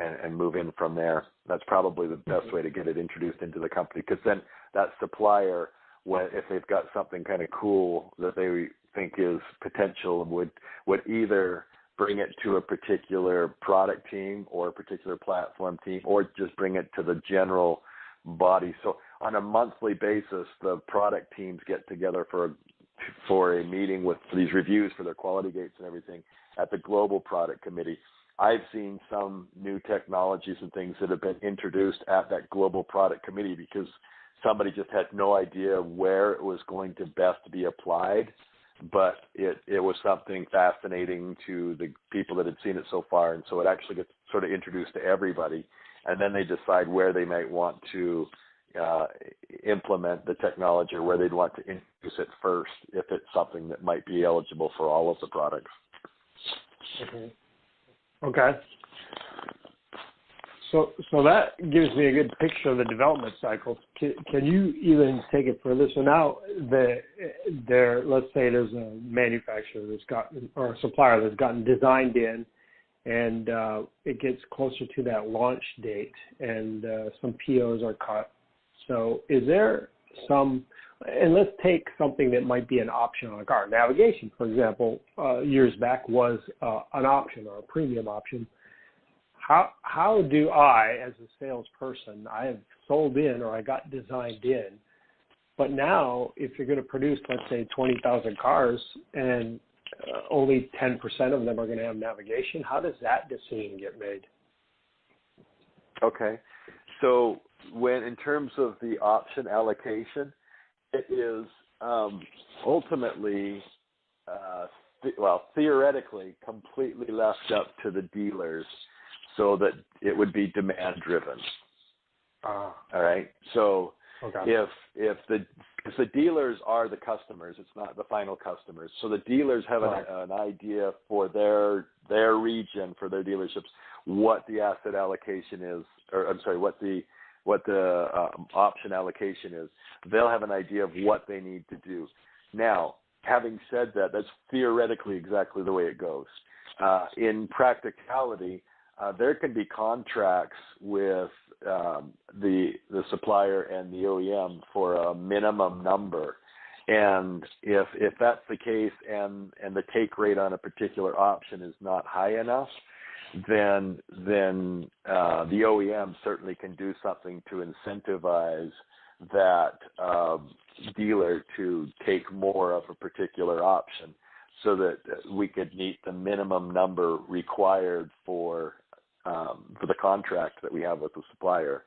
and move in from there. That's probably the best way to get it introduced into the company, because then that supplier, if they've got something kind of cool that they think is potential, would either bring it to a particular product team or a particular platform team, or just bring it to the general body. So on a monthly basis, the product teams get together for a meeting with these reviews for their quality gates and everything at the global product committee. I've seen some new technologies and things that have been introduced at that global product committee because somebody just had no idea where it was going to best be applied, but it was something fascinating to the people that had seen it so far, and so it actually gets sort of introduced to everybody, and then they decide where they might want to implement the technology or where they'd want to introduce it first, if it's something that might be eligible for all of the products. Okay. So that gives me a good picture of the development cycle. Can you even take it further? So now let's say there's a manufacturer or a supplier that's gotten designed in, and it gets closer to that launch date, and some POs are cut. So is there and let's take something that might be an option on a car. Navigation, for example, years back was an option or a premium option. How do I, as a salesperson, I have sold in or I got designed in, but now if you're going to produce, let's say, 20,000 cars and only 10% of them are going to have navigation, how does that decision get made? Okay. So in terms of the option allocation, it is ultimately, theoretically, completely left up to the dealers, so that it would be demand driven. All right. So if the dealers are the customers, it's not the final customers. So the dealers have an idea for their region, for their dealerships, what the asset allocation is, or I'm sorry, what the option allocation is. They'll have an idea of what they need to do. Now, having said that, that's theoretically exactly the way it goes. In practicality, there can be contracts with the supplier and the OEM for a minimum number, and if that's the case, and the take rate on a particular option is not high enough, then the OEM certainly can do something to incentivize that dealer to take more of a particular option, so that we could meet the minimum number required for the contract that we have with the supplier.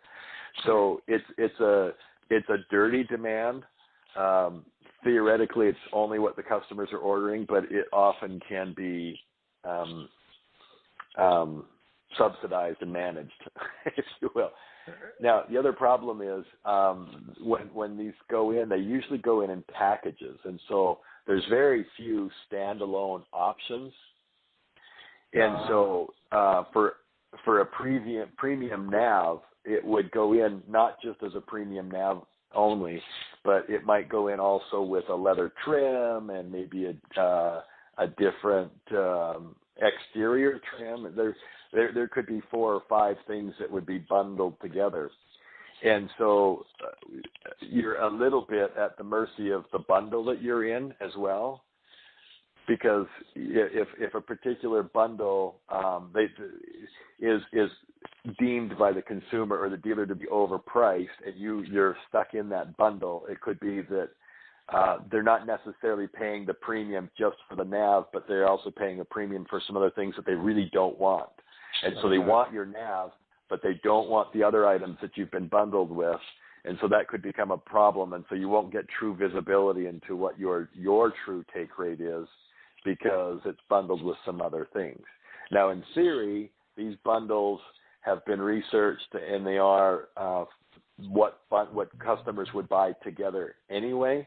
So it's a dirty demand. Theoretically, it's only what the customers are ordering, but it often can be subsidized and managed, if you will. Now, the other problem is when these go in, they usually go in packages, and so there's very few standalone options. And so for a premium nav, it would go in not just as a premium nav only, but it might go in also with a leather trim and maybe a different exterior trim. There could be 4 or 5 things that would be bundled together. And so you're a little bit at the mercy of the bundle that you're in as well, because if a particular bundle is deemed by the consumer or the dealer to be overpriced, and you're stuck in that bundle, it could be that they're not necessarily paying the premium just for the nav, but they're also paying a premium for some other things that they really don't want. And so they want your nav, but they don't want the other items that you've been bundled with. And so that could become a problem. And so you won't get true visibility into what your true take rate is, because it's bundled with some other things. Now, in theory, these bundles have been researched, and they are what customers would buy together anyway.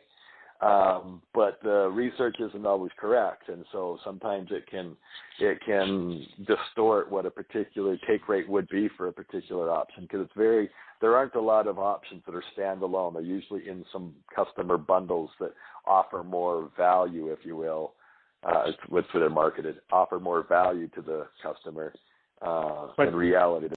But the research isn't always correct, and so sometimes it can distort what a particular take rate would be for a particular option, because there aren't a lot of options that are standalone. They're usually in some customer bundles that offer more value, if you will. It's what they're marketed, offer more value to the customer. in reality.